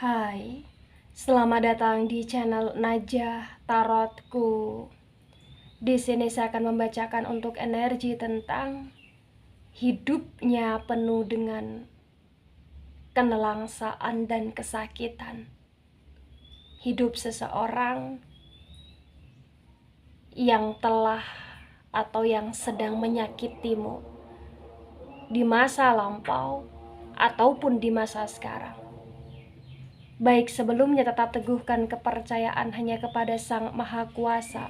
Hai, selamat datang di channel Najah Tarotku. Di sini saya akan membacakan untuk energi tentang hidupnya penuh dengan kenelangsaan dan kesakitan. Hidup seseorang yang telah atau yang sedang menyakitimu di masa lampau ataupun di masa sekarang. Baik sebelumnya tetap teguhkan kepercayaan hanya kepada Sang Maha Kuasa,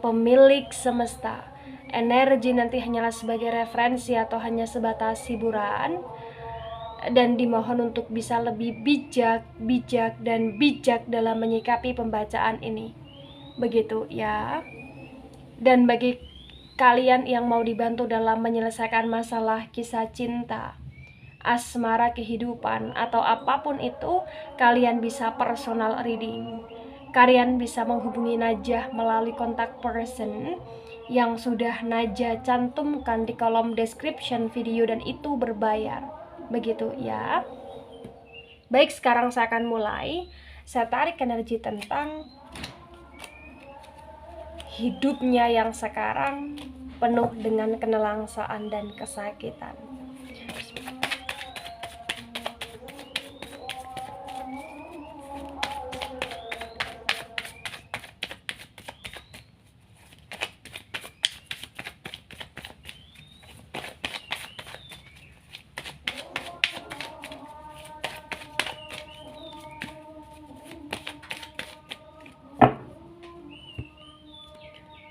pemilik semesta. Energi nanti hanyalah sebagai referensi atau hanya sebatas hiburan, dan dimohon untuk bisa lebih bijak dalam menyikapi pembacaan ini. Begitu ya. Dan bagi kalian yang mau dibantu dalam menyelesaikan masalah kisah cinta, asmara, kehidupan, atau apapun itu, kalian bisa personal reading. Kalian bisa menghubungi Najah melalui kontak person yang sudah Najah cantumkan di kolom description video, dan itu berbayar. Begitu ya. Baik, sekarang saya akan mulai. Saya tarik energi tentang hidupnya yang sekarang penuh dengan kenelangsaan dan kesakitan.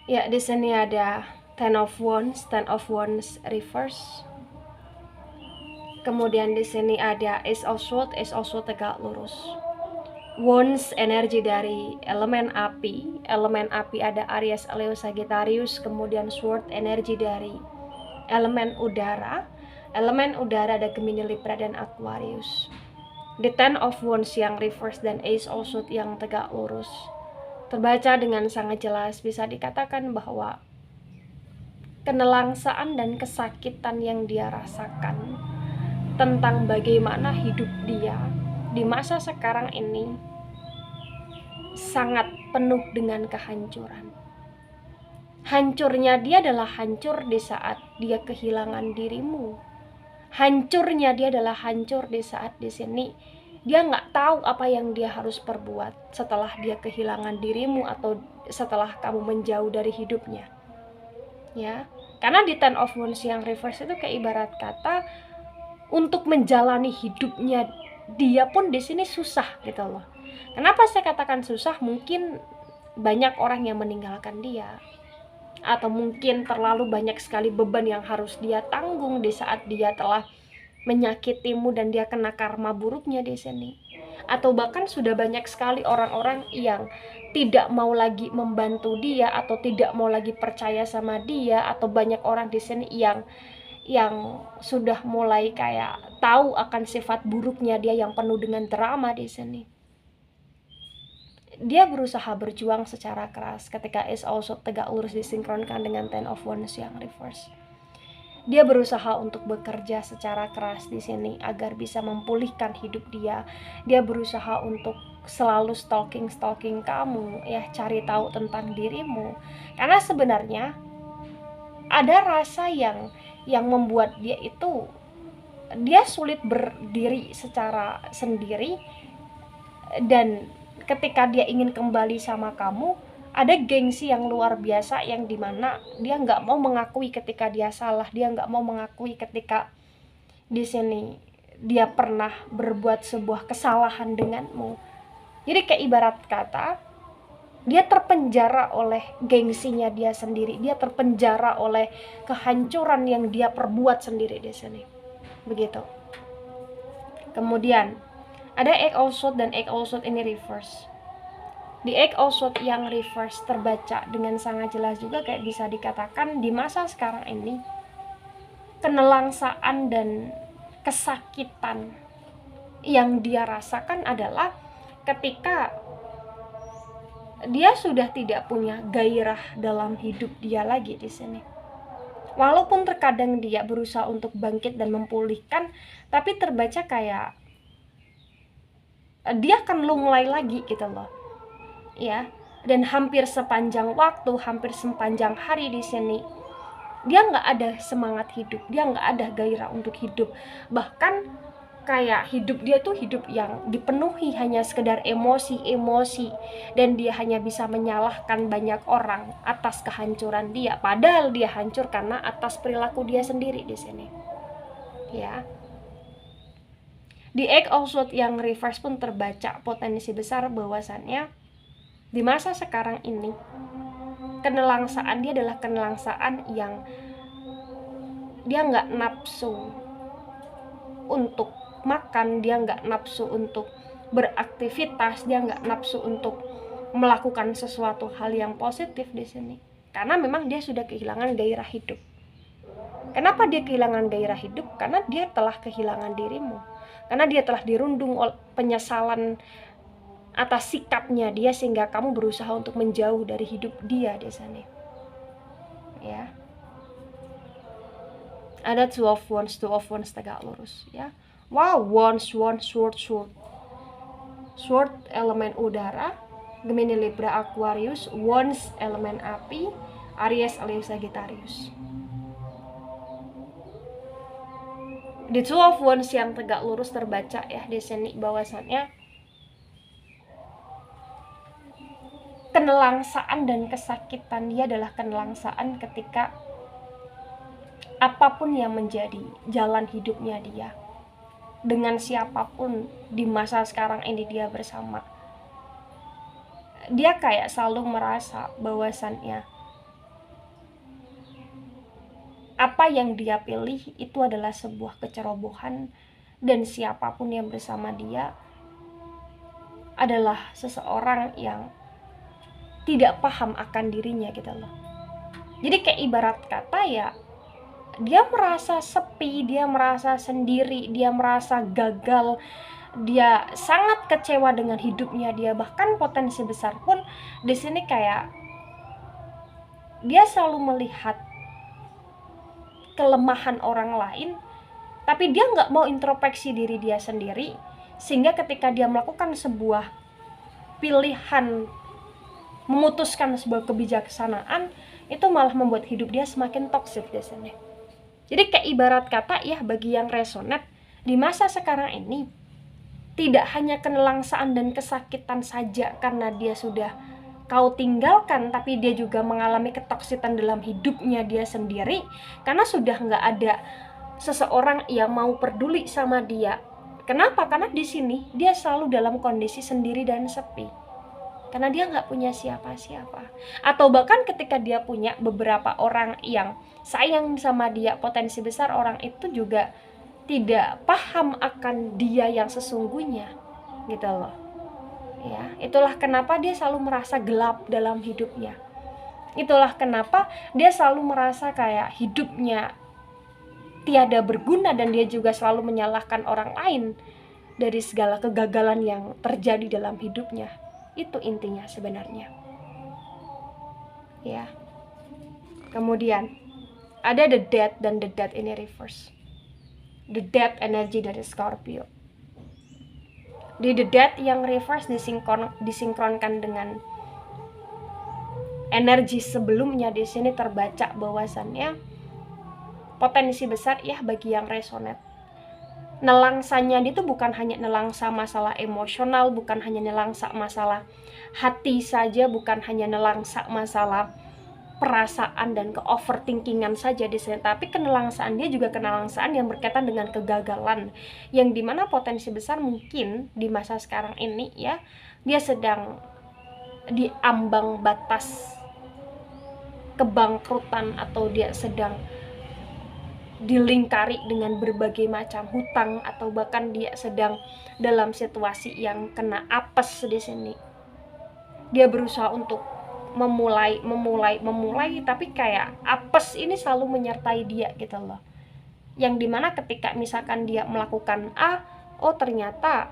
Ya, di sini ada Ten of Wands reverse. Kemudian di sini ada Ace of Swords tegak lurus. Wands energi dari elemen api ada Aries, Leo, Sagittarius. Kemudian Sword energi dari elemen udara ada Gemini, Libra, dan Aquarius. The Ten of Wands yang reverse dan Ace of Swords yang tegak lurus terbaca dengan sangat jelas. Bisa dikatakan bahwa kenelangsaan dan kesakitan yang dia rasakan tentang bagaimana hidup dia di masa sekarang ini sangat penuh dengan kehancuran. Hancurnya dia adalah hancur di saat dia kehilangan dirimu. Hancurnya dia adalah hancur di saat di sini dia nggak tahu apa yang dia harus perbuat setelah dia kehilangan dirimu atau setelah kamu menjauh dari hidupnya. Ya, karena di Ten of Wands yang reverse itu kayak ibarat kata untuk menjalani hidupnya dia pun di sini susah gitu loh. Kenapa saya katakan susah? Mungkin banyak orang yang meninggalkan dia, atau mungkin terlalu banyak sekali beban yang harus dia tanggung di saat dia telah menyakitimu dan dia kena karma buruknya di sini. Atau bahkan sudah banyak sekali orang-orang yang tidak mau lagi membantu dia atau tidak mau lagi percaya sama dia, atau banyak orang di sini yang sudah mulai kayak tahu akan sifat buruknya dia yang penuh dengan drama di sini. Dia berusaha berjuang secara keras ketika Ace of Swords tegak lurus disinkronkan dengan Ten of Wands yang reverse. Dia berusaha untuk bekerja secara keras di sini agar bisa memulihkan hidup dia. Dia berusaha untuk selalu stalking kamu, ya, cari tahu tentang dirimu. Karena sebenarnya ada rasa yang membuat dia sulit berdiri secara sendiri, dan ketika dia ingin kembali sama kamu, ada gengsi yang luar biasa yang dimana dia nggak mau mengakui ketika dia salah, dia nggak mau mengakui ketika di sini dia pernah berbuat sebuah kesalahan denganmu. Jadi kayak ibarat kata dia terpenjara oleh gengsinya dia sendiri, dia terpenjara oleh kehancuran yang dia perbuat sendiri di sini. Begitu. Kemudian ada Eight of Swords dan Eight of Swords ini reverse. Di Eight of Swords yang reverse terbaca dengan sangat jelas juga kayak bisa dikatakan di masa sekarang ini kenelangsaan dan kesakitan yang dia rasakan adalah ketika dia sudah tidak punya gairah dalam hidup dia lagi di sini. Walaupun terkadang dia berusaha untuk bangkit dan memulihkan, tapi terbaca kayak dia akan lunglai lagi gitu loh ya. Dan hampir sepanjang waktu, hampir sepanjang hari di sini dia nggak ada semangat hidup, dia nggak ada gairah untuk hidup. Bahkan kayak hidup dia tuh hidup yang dipenuhi hanya sekedar emosi-emosi, dan dia hanya bisa menyalahkan banyak orang atas kehancuran dia, padahal dia hancur karena atas perilaku dia sendiri di sini ya. Di Eight of Swords yang reverse pun terbaca potensi besar bahwasannya di masa sekarang ini kenelangsaan dia adalah kenelangsaan yang dia nggak nafsu untuk makan, dia nggak nafsu untuk beraktivitas, dia nggak nafsu untuk melakukan sesuatu hal yang positif di sini, karena memang dia sudah kehilangan gairah hidup. Kenapa dia kehilangan gairah hidup? Karena dia telah kehilangan dirimu, karena dia telah dirundung oleh penyesalan atas sikapnya dia, sehingga kamu berusaha untuk menjauh dari hidup dia di sana ya. Ada two of wands tegak lurus ya. Wow, wands, sword elemen udara, Gemini, Libra, Aquarius. Wands elemen api, Aries, Leo, Sagittarius. Di two of wands yang tegak lurus terbaca ya di sini bahwasannya kenelangsaan dan kesakitan dia adalah kenelangsaan ketika apapun yang menjadi jalan hidupnya dia, dengan siapapun di masa sekarang ini dia bersama, dia kayak selalu merasa bahwasannya apa yang dia pilih itu adalah sebuah kecerobohan, dan siapapun yang bersama dia adalah seseorang yang tidak paham akan dirinya gitu loh. Jadi kayak ibarat kata ya, dia merasa sepi, dia merasa sendiri, dia merasa gagal, dia sangat kecewa dengan hidupnya dia. Bahkan potensi besar pun di sini kayak dia selalu melihat kelemahan orang lain, tapi dia nggak mau introspeksi diri dia sendiri, sehingga ketika dia melakukan sebuah pilihan, memutuskan sebuah kebijaksanaan, itu malah membuat hidup dia semakin toksik di sini. Jadi kayak ibarat kata ya, bagi yang resonate di masa sekarang ini, tidak hanya kenelangsaan dan kesakitan saja karena dia sudah kau tinggalkan, tapi dia juga mengalami ketoksitan dalam hidupnya dia sendiri, karena sudah nggak ada seseorang yang mau peduli sama dia. Kenapa? Karena di sini dia selalu dalam kondisi sendiri dan sepi, karena dia nggak punya siapa-siapa. Atau bahkan ketika dia punya beberapa orang yang sayang sama dia, potensi besar orang itu juga tidak paham akan dia yang sesungguhnya gitu loh ya. Itulah kenapa dia selalu merasa gelap dalam hidupnya. Itulah kenapa dia selalu merasa kayak hidupnya tiada berguna, dan dia juga selalu menyalahkan orang lain dari segala kegagalan yang terjadi dalam hidupnya. Itu intinya sebenarnya ya. Kemudian ada the death, dan the death ini reverse. The death energi dari Scorpio. Di the death yang reverse disinkronkan dengan energi sebelumnya, di sini terbaca bahwasannya potensi besar ya bagi yang resonate. Nelangsanya itu bukan hanya nelangsa masalah emosional, bukan hanya nelangsa masalah hati saja, bukan hanya nelangsa masalah perasaan dan ke-overthinkingan saja di sini, tapi kenelangsaan dia juga kenelangsaan yang berkaitan dengan kegagalan, yang dimana potensi besar mungkin di masa sekarang ini ya, dia sedang di ambang batas kebangkrutan, atau dia sedang dilingkari dengan berbagai macam hutang, atau bahkan dia sedang dalam situasi yang kena apes di sini. Dia berusaha untuk memulai, tapi kayak apes ini selalu menyertai dia gitu loh. Yang dimana ketika misalkan dia melakukan A, oh ternyata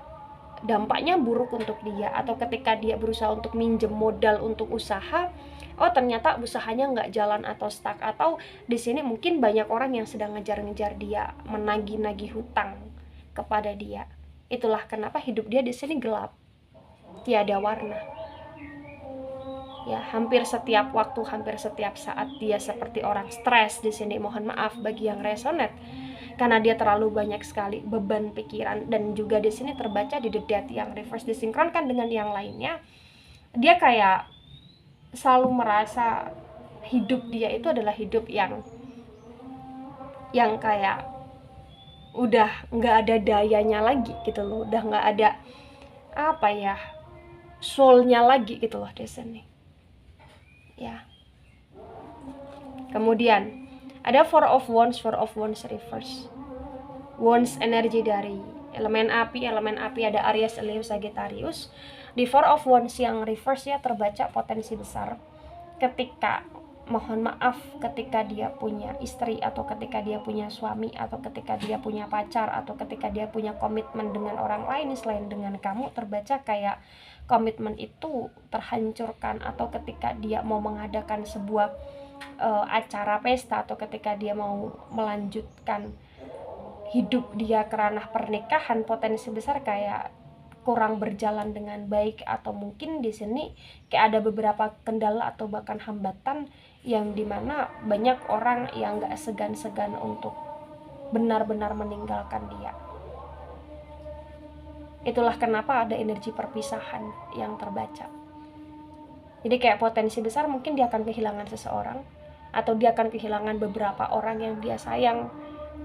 dampaknya buruk untuk dia. Atau ketika dia berusaha untuk minjem modal untuk usaha, oh ternyata usahanya nggak jalan atau stuck. Atau di sini mungkin banyak orang yang sedang ngejar-ngejar dia, menagih-nagih hutang kepada dia. Itulah kenapa hidup dia di sini gelap, tiada warna. Ya, hampir setiap waktu, hampir setiap saat dia seperti orang stres di sini. Mohon maaf bagi yang resonate, karena dia terlalu banyak sekali beban pikiran. Dan juga di sini terbaca di The Death yang reverse disinkronkan dengan yang lainnya. Dia kayak selalu merasa hidup dia itu adalah hidup yang kayak udah nggak ada dayanya lagi gitu loh, udah nggak ada apa ya, soulnya lagi gitu loh di sini ya. Kemudian ada Four of Wands reverse. Wands energi dari elemen api ada Aries, Leo, Sagittarius. Di Four of Wands yang reverse ya terbaca potensi besar ketika, mohon maaf, ketika dia punya istri atau ketika dia punya suami atau ketika dia punya pacar atau ketika dia punya komitmen dengan orang lain selain dengan kamu, terbaca kayak komitmen itu terhancurkan, atau ketika dia mau mengadakan sebuah acara pesta, atau ketika dia mau melanjutkan hidup dia ke ranah pernikahan, potensi besar kayak kurang berjalan dengan baik, atau mungkin di sini kayak ada beberapa kendala atau bahkan hambatan yang dimana banyak orang yang gak segan-segan untuk benar-benar meninggalkan dia. Itulah kenapa ada energi perpisahan yang terbaca. Jadi kayak potensi besar mungkin dia akan kehilangan seseorang, atau dia akan kehilangan beberapa orang yang dia sayang.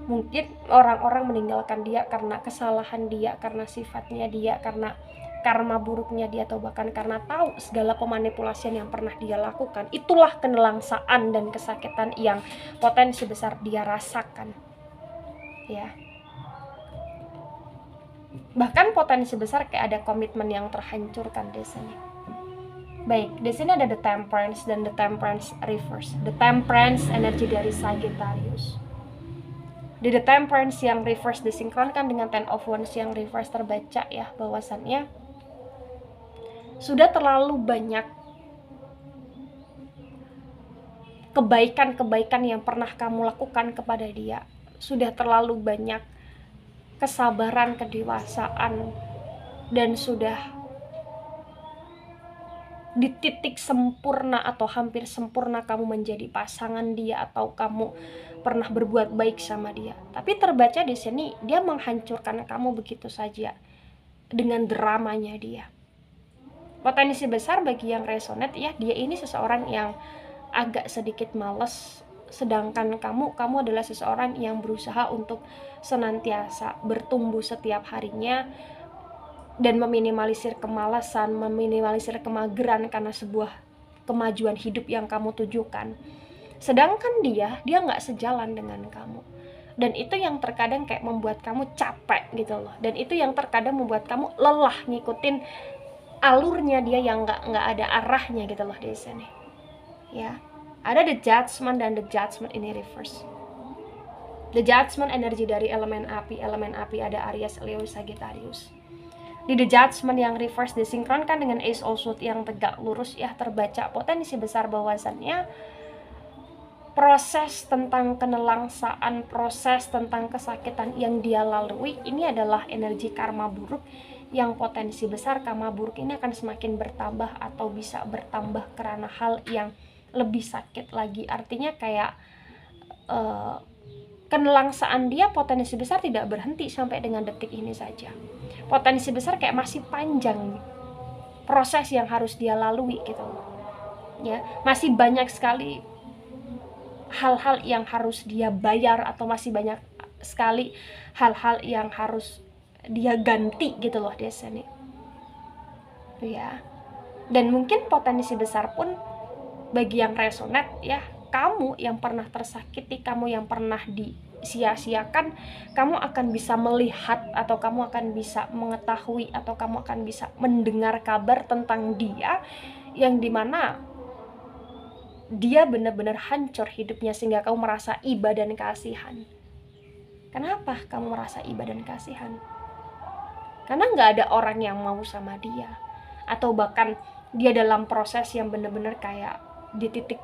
Mungkin orang-orang meninggalkan dia karena kesalahan dia, karena sifatnya dia, karena karma buruknya dia, atau bahkan karena tahu segala pemanipulasian yang pernah dia lakukan. Itulah kenelangsaan dan kesakitan yang potensi besar dia rasakan. Ya. Bahkan potensi besar kayak ada komitmen yang terhancurkan di sini. Baik, di sini ada The Temperance dan The Temperance reverse. The Temperance energi dari Sagittarius. Di The Temperance yang reverse disinkronkan dengan Ten of Wands yang reverse terbaca ya bahwasannya sudah terlalu banyak kebaikan-kebaikan yang pernah kamu lakukan kepada dia. Sudah terlalu banyak kesabaran, kedewasaan, dan sudah di titik sempurna atau hampir sempurna kamu menjadi pasangan dia, atau kamu pernah berbuat baik sama dia. Tapi terbaca di sini dia menghancurkan kamu begitu saja dengan dramanya dia. Potensi besar bagi yang resonate ya, dia ini seseorang yang agak sedikit malas, sedangkan kamu adalah seseorang yang berusaha untuk senantiasa bertumbuh setiap harinya dan meminimalisir kemalasan, meminimalisir kemageran karena sebuah kemajuan hidup yang kamu tujukan. Sedangkan dia nggak sejalan dengan kamu. Dan itu yang terkadang kayak membuat kamu capek gitu loh. Dan itu yang terkadang membuat kamu lelah ngikutin alurnya dia yang nggak ada arahnya gitu loh di sini. Ya, ada The Judgment dan The Judgment ini reverse. The Judgment energi dari elemen api ada Aries, Leo, Sagittarius. Di The Judgment yang reverse disinkronkan dengan Ace of Swords yang tegak lurus ya terbaca potensi besar bahwasannya proses tentang kenelangsaan, proses tentang kesakitan yang dia lalui ini adalah energi karma buruk yang potensi besar karma buruk ini akan semakin bertambah atau bisa bertambah karena hal yang lebih sakit lagi. Artinya kayak kenelangsaan dia potensi besar tidak berhenti sampai dengan detik ini saja. Potensi besar kayak masih panjang proses yang harus dia lalui gitu. Ya, masih banyak sekali hal-hal yang harus dia bayar, atau masih banyak sekali hal-hal yang harus dia ganti gitu loh di sini. Ya. Dan mungkin potensi besar pun bagi yang resonate ya, kamu yang pernah tersakiti, kamu yang pernah disia-siakan, kamu akan bisa melihat atau kamu akan bisa mengetahui atau kamu akan bisa mendengar kabar tentang dia yang dimana dia benar-benar hancur hidupnya sehingga kamu merasa iba dan kasihan. Kenapa kamu merasa iba dan kasihan? Karena nggak ada orang yang mau sama dia, atau bahkan dia dalam proses yang benar-benar kayak di titik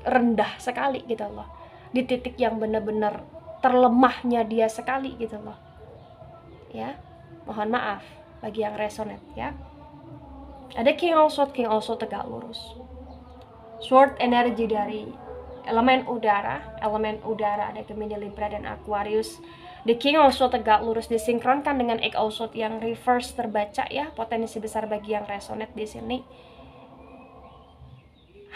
rendah sekali gitu loh, di titik yang benar-benar terlemahnya dia sekali gitu loh ya. Mohon maaf bagi yang resonate ya. Ada King of Swords tegak lurus. Sword energi dari elemen udara ada Gemini, Libra, dan Aquarius. The King of Swords tegak lurus disinkronkan dengan Eight of Swords yang reverse terbaca ya. Potensi besar bagi yang resonate di sini.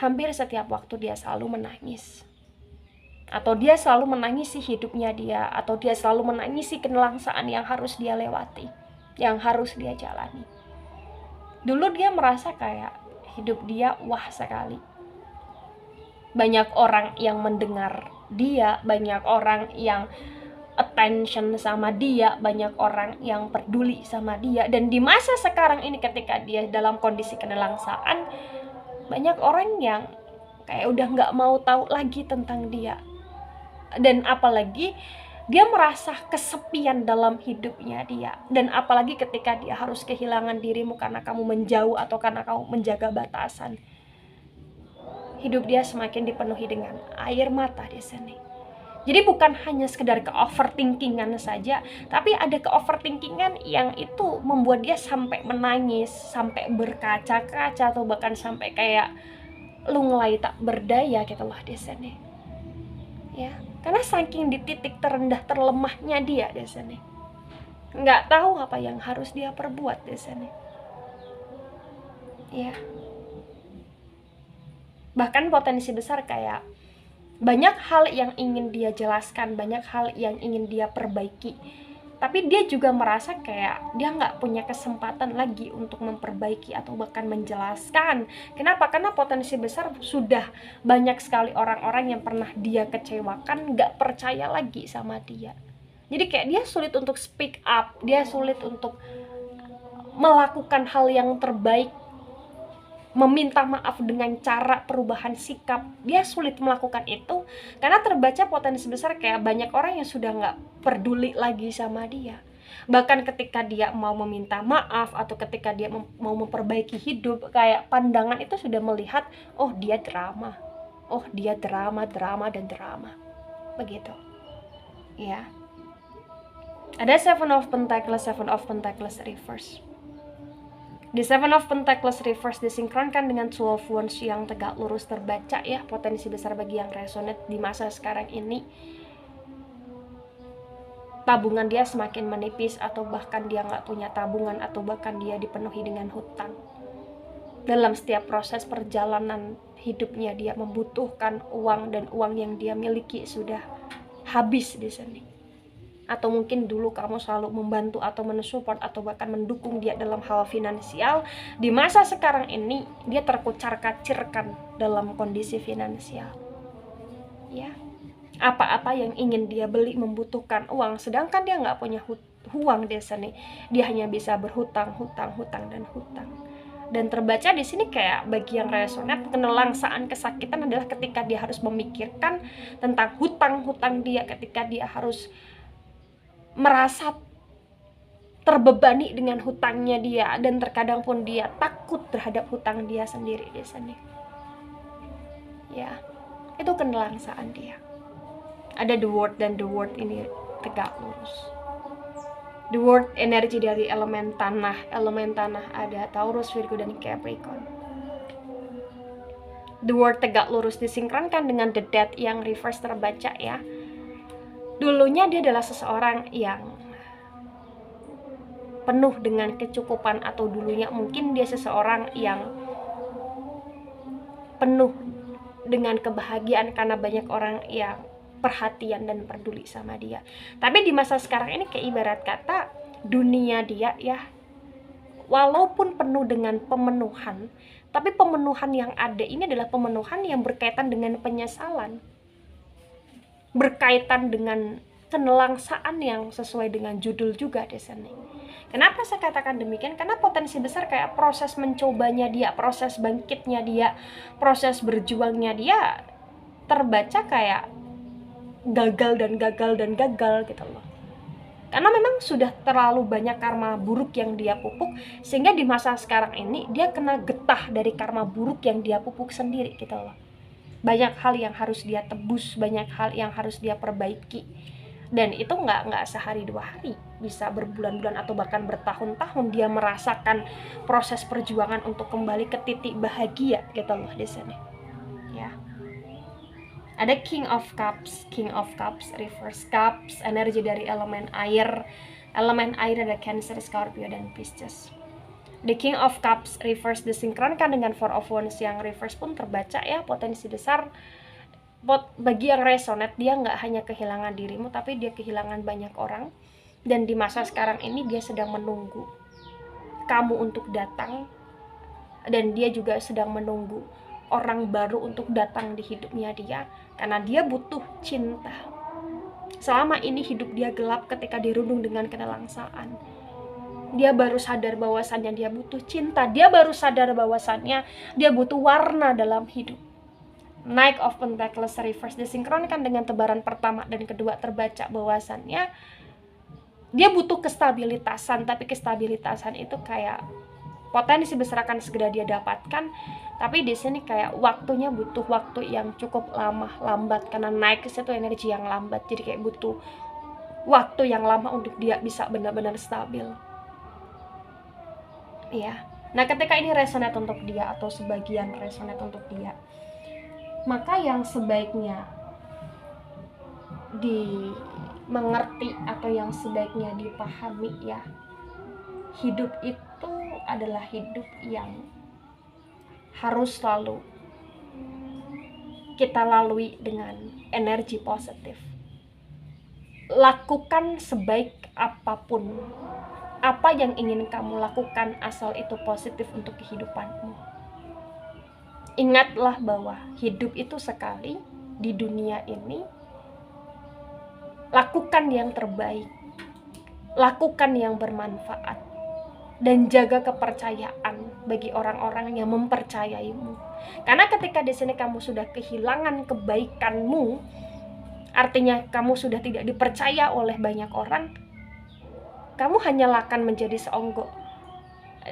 Hampir setiap waktu dia selalu menangis. Atau dia selalu menangisi hidupnya dia, atau dia selalu menangisi kenelangsaan yang harus dia lewati, yang harus dia jalani. Dulu dia merasa kayak hidup dia wah sekali. Banyak orang yang mendengar dia, banyak orang yang attention sama dia, banyak orang yang peduli sama dia. Dan di masa sekarang ini ketika dia dalam kondisi kenelangsaan, banyak orang yang kayak udah gak mau tahu lagi tentang dia. Dan apalagi dia merasa kesepian dalam hidupnya dia. Dan apalagi ketika dia harus kehilangan dirimu karena kamu menjauh atau karena kamu menjaga batasan. Hidup dia semakin dipenuhi dengan air mata di sini. Jadi bukan hanya sekedar ke-overthinkingan saja, tapi ada ke-overthinkingan yang itu membuat dia sampai menangis, sampai berkaca-kaca, atau bahkan sampai kayak lunglai tak berdaya gitu loh di sini. Ya, karena saking di titik terendah terlemahnya dia di sini, nggak tahu apa yang harus dia perbuat di sini. Ya, bahkan potensi besar kayak banyak hal yang ingin dia jelaskan, banyak hal yang ingin dia perbaiki, tapi dia juga merasa kayak dia nggak punya kesempatan lagi untuk memperbaiki atau bahkan menjelaskan. Kenapa? Karena potensi besar sudah banyak sekali orang-orang yang pernah dia kecewakan, nggak percaya lagi sama dia. Jadi kayak dia sulit untuk speak up, dia sulit untuk melakukan hal yang terbaik, meminta maaf dengan cara perubahan sikap. Dia sulit melakukan itu karena terbaca potensi besar kayak banyak orang yang sudah nggak peduli lagi sama dia. Bahkan ketika dia mau meminta maaf atau ketika dia mau memperbaiki hidup, kayak pandangan itu sudah melihat, oh dia drama, oh dia drama begitu ya. Ada Seven of Pentacles reverse. Di Seven of Pentacles reverse disinkronkan dengan 12 Wands yang tegak lurus terbaca ya. Potensi besar bagi yang resonate di masa sekarang ini. Tabungan dia semakin menipis, atau bahkan dia nggak punya tabungan, atau bahkan dia dipenuhi dengan hutang. Dalam setiap proses perjalanan hidupnya dia membutuhkan uang, dan uang yang dia miliki sudah habis di sini. Atau mungkin dulu kamu selalu membantu atau mensupport atau bahkan mendukung dia dalam hal finansial. Di masa sekarang ini dia terkucar-kacirkan dalam kondisi finansial. Ya, apa-apa yang ingin dia beli membutuhkan uang, sedangkan dia nggak punya uang di sini. Dia hanya bisa berhutang, hutang. Dan terbaca di sini kayak bagi yang resonate, kenelangsaan, kesakitan adalah ketika dia harus memikirkan tentang hutang-hutang dia, ketika dia harus merasa terbebani dengan hutangnya dia, dan terkadang pun dia takut terhadap hutang dia sendiri di sini. Ya, itu kenelangsaan dia. Ada The World, dan The World ini tegak lurus. The World energi dari elemen tanah ada Taurus, Virgo, dan Capricorn. The World tegak lurus disinkronkan dengan The Death yang reverse terbaca ya. Dulunya dia adalah seseorang yang penuh dengan kecukupan, atau dulunya mungkin dia seseorang yang penuh dengan kebahagiaan karena banyak orang yang perhatian dan peduli sama dia. Tapi di masa sekarang ini kayak ibarat kata dunia dia ya, walaupun penuh dengan pemenuhan, tapi pemenuhan yang ada ini adalah pemenuhan yang berkaitan dengan penyesalan, berkaitan dengan kenelangsaan yang sesuai dengan judul juga di sini. Kenapa saya katakan demikian? Karena potensi besar kayak proses mencobanya dia, proses bangkitnya dia, proses berjuangnya dia terbaca kayak gagal gitu loh. Karena memang sudah terlalu banyak karma buruk yang dia pupuk, sehingga di masa sekarang ini dia kena getah dari karma buruk yang dia pupuk sendiri gitu loh. Banyak hal yang harus dia tebus, banyak hal yang harus dia perbaiki. Dan itu nggak sehari dua hari, bisa berbulan-bulan atau bahkan bertahun-tahun dia merasakan proses perjuangan untuk kembali ke titik bahagia gitu loh di sini. Ya. Ada King of Cups reverse cups, energi dari elemen air. Elemen air ada Cancer, Scorpio, dan Pisces. The King of Cups reverse disinkronkan dengan Four of Wands yang reverse pun terbaca ya, potensi besar bagi yang resonate, dia nggak hanya kehilangan dirimu, tapi dia kehilangan banyak orang. Dan di masa sekarang ini dia sedang menunggu kamu untuk datang, dan dia juga sedang menunggu orang baru untuk datang di hidupnya dia, karena dia butuh cinta. Selama ini hidup dia gelap ketika dirundung dengan kelelangsaan. Dia baru sadar bahwasannya dia butuh cinta, dia baru sadar bahwasannya dia butuh warna dalam hidup. Knight of Pentacles reverse disinkronkan dengan tebaran pertama dan kedua terbaca bahwasannya dia butuh kestabilitasan, tapi kestabilitasan itu kayak potensi besar akan segera dia dapatkan, tapi di sini kayak waktunya butuh waktu yang cukup lambat, karena naik itu energi yang lambat, jadi kayak butuh waktu yang lama untuk dia bisa benar-benar stabil. Ya. Nah, ketika ini resonate untuk dia atau sebagian resonate untuk dia, maka yang sebaiknya dimengerti atau yang sebaiknya dipahami ya, hidup itu adalah hidup yang harus selalu kita lalui dengan energi positif. Lakukan sebaik apapun apa yang ingin kamu lakukan, asal itu positif untuk kehidupanmu. Ingatlah bahwa hidup itu sekali di dunia ini. Lakukan yang terbaik, lakukan yang bermanfaat, dan jaga kepercayaan bagi orang-orang yang mempercayaimu. Karena ketika di sini kamu sudah kehilangan kebaikanmu, artinya kamu sudah tidak dipercaya oleh banyak orang, kamu hanyalah akan menjadi seonggok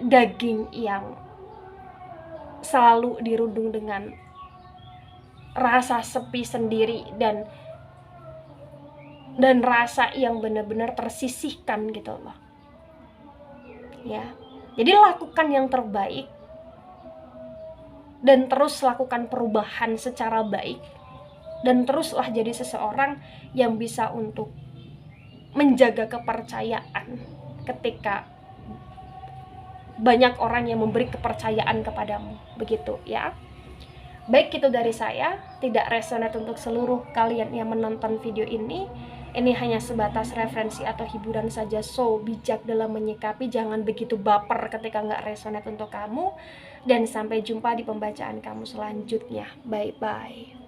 daging yang selalu dirundung dengan rasa sepi sendiri dan rasa yang benar-benar tersisihkan gitu loh. Ya. Jadi lakukan yang terbaik dan terus lakukan perubahan secara baik, dan teruslah jadi seseorang yang bisa untuk menjaga kepercayaan ketika banyak orang yang memberi kepercayaan kepadamu, begitu ya. Baik, itu dari saya, tidak resonate untuk seluruh kalian yang menonton video ini. Ini hanya sebatas referensi atau hiburan saja, so bijak dalam menyikapi, jangan begitu baper ketika nggak resonate untuk kamu. Dan sampai jumpa di pembacaan kamu selanjutnya. Bye-bye.